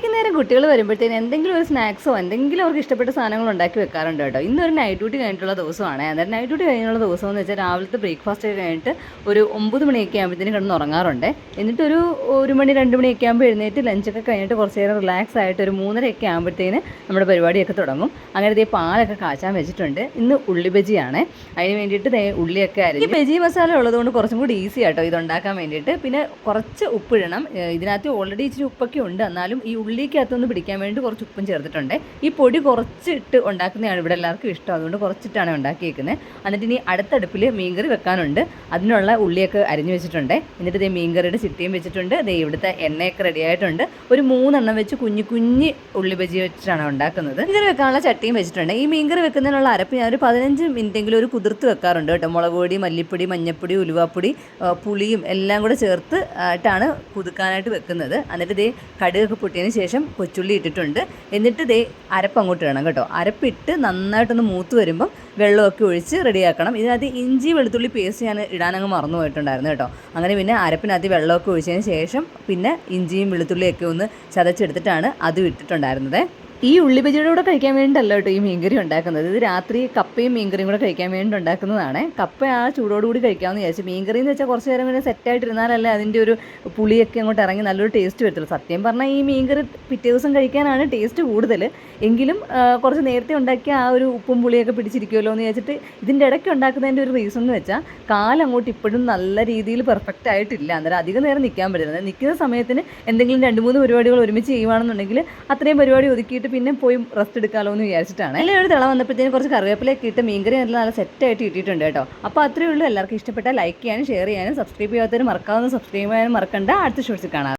വൈകുന്നേരം കുട്ടികൾ വരുമ്പോഴത്തേന് എന്തെങ്കിലും ഒരു സ്നാക്സോ എന്തെങ്കിലും അവർക്ക് ഇഷ്ടപ്പെട്ട സാധനങ്ങൾ ഉണ്ടാക്കി വെക്കാറുണ്ട് കേട്ടോ. ഇന്നൊരു നൈറ്റ് ഡ്യൂട്ടി കഴിഞ്ഞിട്ടുള്ള ദിവസമാണ്. അന്നേരം നൈറ്റ് ഡ്യൂട്ടി കഴിഞ്ഞുള്ള ദിവസം എന്ന് വെച്ചാൽ രാവിലത്തെ ബ്രേക്ക്ഫാസ്റ്റ് ഒക്കെ കഴിഞ്ഞിട്ട് ഒരു 9 മണിയൊക്കെ ആകുമ്പോഴത്തേന് കിടന്ന് ഉറങ്ങാറുണ്ട്. എന്നിട്ടൊരു 1 മണി 2 മണിയൊക്കെ ആകുമ്പോൾ എഴുന്നേറ്റ് ലഞ്ചൊക്കെ കഴിഞ്ഞിട്ട് കുറച്ച് നേരം റിലാക്സ് ആയിട്ട് ഒരു 3:30 ആകുമ്പോഴത്തേന് നമ്മുടെ പരിപാടിയൊക്കെ തുടങ്ങും. അങ്ങനെ ഇതേ പാലൊക്കെ കാച്ചാൻ വെച്ചിട്ടുണ്ട്. ഇന്ന് ഉള്ളി ബജിയാണ്. അതിന് വേണ്ടിയിട്ട് ഉള്ളിയൊക്കെ അരിഞ്ഞ് ഈ ബജി മസാല ഉള്ളതുകൊണ്ട് കുറച്ചും കൂടി ഈസി ആട്ടോ ഇതുണ്ടാക്കാൻ വേണ്ടിയിട്ട്. പിന്നെ കുറച്ച് ഉപ്പിടണം. ഇതിനകത്ത് ഓൾറെഡി ഇച്ചിരി ഉപ്പൊക്കെ ഉണ്ട്, എന്നാലും ഈ ഉള്ളിക്കകത്തൊന്ന് പിടിക്കാൻ വേണ്ടി കുറച്ച് ഉപ്പും ചേർത്തിട്ടുണ്ട്. ഈ പൊടി കുറച്ചിട്ട് ഉണ്ടാക്കുന്നതാണ് ഇവിടെ എല്ലാവർക്കും ഇഷ്ടം, അതുകൊണ്ട് കുറച്ചിട്ടാണ് ഉണ്ടാക്കിയേക്കുന്നത്. എന്നിട്ട് ഇനി അടുത്തടുപ്പിൽ മീൻകറി വെക്കാനുണ്ട്. അതിനുള്ള ഉള്ളിയൊക്കെ അരിഞ്ഞു വെച്ചിട്ടുണ്ട്. എന്നിട്ട് ഇതേ മീൻകറിയുടെ ചിട്ടിയും വെച്ചിട്ടുണ്ട്. ദേ ഇവിടുത്തെ എണ്ണയൊക്കെ റെഡി ആയിട്ടുണ്ട്. ഒരു 3 എണ്ണം വെച്ച് കുഞ്ഞു ഉള്ളി ബജി വെച്ചിട്ടാണ് ഉണ്ടാക്കുന്നത്. മീൻകറി വെക്കാനുള്ള ചട്ടിയും വെച്ചിട്ടുണ്ട്. ഈ മീൻകറി വെക്കുന്നതിനുള്ള അരപ്പ് ഞാൻ ഒരു 15 മിനിറ്റെങ്കിലും ഒരു കുതിർത്ത് വെക്കാറുണ്ട് കേട്ടോ. മുളക് പൊടി, മല്ലിപ്പൊടി, മഞ്ഞൾപ്പൊടി, ഉലുവാപ്പൊടി, പുളിയും എല്ലാം കൂടെ ചേർത്ത് ആയിട്ടാണ് കുതുക്കാനായിട്ട് വെക്കുന്നത്. എന്നിട്ട് ഇതേ കടുകൊക്കെ പൊട്ടിയതിന് ശേഷം കൊച്ചുള്ളി ഇട്ടിട്ടുണ്ട്. എന്നിട്ട് ദേ അരപ്പ് അങ്ങോട്ട് ഇടണം കേട്ടോ. അരപ്പിട്ട് നന്നായിട്ടൊന്ന് മൂത്ത് വരുമ്പം വെള്ളമൊക്കെ ഒഴിച്ച് റെഡിയാക്കണം. ഇതിനകത്ത് ഇഞ്ചി വെളുത്തുള്ളി പേസ്റ്റ് ഞാൻ ഇടാനങ്ങ് മറന്നു പോയിട്ടുണ്ടായിരുന്നു കേട്ടോ. അങ്ങനെ പിന്നെ അരപ്പിനകത്ത് വെള്ളമൊക്കെ ഒഴിച്ചതിന് ശേഷം പിന്നെ ഇഞ്ചിയും വെളുത്തുള്ളിയൊക്കെ ഒന്ന് ചതച്ചെടുത്തിട്ടാണ് അതും ഇട്ടിട്ടുണ്ടായിരുന്നത്. ഈ ഉള്ളി ബജിയുടെ കൂടെ കഴിക്കാൻ വേണ്ടിയിട്ടല്ല കേട്ടോ ഈ മീൻകറി ഉണ്ടാക്കുന്നത്. ഇത് രാത്രി കപ്പയും മീൻകറിയും കൂടെ കഴിക്കാൻ വേണ്ടി ഉണ്ടാക്കുന്നതാണ്. കപ്പ ആ ചൂടോടുകൂടി കഴിക്കാമെന്ന് വിചാരിച്ചു. മീൻകറി എന്ന് വെച്ചാൽ കുറച്ച് നേരം ഇങ്ങനെ സെറ്റായിട്ടിരുന്നാലല്ലേ അതിൻ്റെ ഒരു പുളിയൊക്കെ അങ്ങോട്ട് ഇറങ്ങി നല്ലൊരു ടേസ്റ്റ് വരത്തുള്ളൂ. സത്യം പറഞ്ഞാൽ ഈ മീൻകറി പിറ്റേ ദിവസം കഴിക്കാനാണ് ടേസ്റ്റ് കൂടുതൽ. എങ്കിലും കുറച്ച് നേരത്തെ ഉണ്ടാക്കിയ ആ ഒരു ഉപ്പും പുളിയൊക്കെ പിടിച്ചിരിക്കുമല്ലോ എന്ന് വിചാരിച്ചിട്ട് ഇതിൻ്റെ ഇടയ്ക്ക് ഉണ്ടാക്കുന്നതിൻ്റെ ഒരു റീസൺ എന്ന് വെച്ചാൽ കാലങ്ങോട്ട് ഇപ്പോഴും നല്ല രീതിയിൽ പെർഫെക്റ്റ് ആയിട്ടില്ല. അന്നേരം അധികം നേരം നിൽക്കാൻ പറ്റുന്നത്. നിൽക്കുന്ന സമയത്തിന് എന്തെങ്കിലും 2-3 പരിപാടികൾ ഒരുമിച്ച് ചെയ്യുവാണെന്നുണ്ടെങ്കിൽ അത്രയും പരിപാടി ഒതുക്കിയിട്ട് പിന്നെ പോയി റെസ്റ്റ് എടുക്കാമല്ലോ എന്ന് വിചാരിച്ചിട്ടാണ്. അല്ലെങ്കിൽ ഒരു തിള വന്നപ്പോഴത്തേന് കുറച്ച് കറിവേപ്പിലൊക്കെ ഇട്ട് മീൻകറി നല്ല സെറ്റായിട്ട് ഇട്ടിട്ടുണ്ട് കേട്ടോ. അപ്പോൾ അത്രയേ ഉള്ളൂ. എല്ലാവർക്കും ഇഷ്ടപ്പെട്ടാൽ ലൈക്ക് ചെയ്യാനും ഷെയർ ചെയ്യാനും സബ്സ്ക്രൈബ് ചെയ്യാത്തവർ മറക്കാവുന്ന സബ്സ്ക്രൈബ് ചെയ്യാനും മറക്കണ്ട. അടുത്ത ഷോർട്സിൽ കാണാം.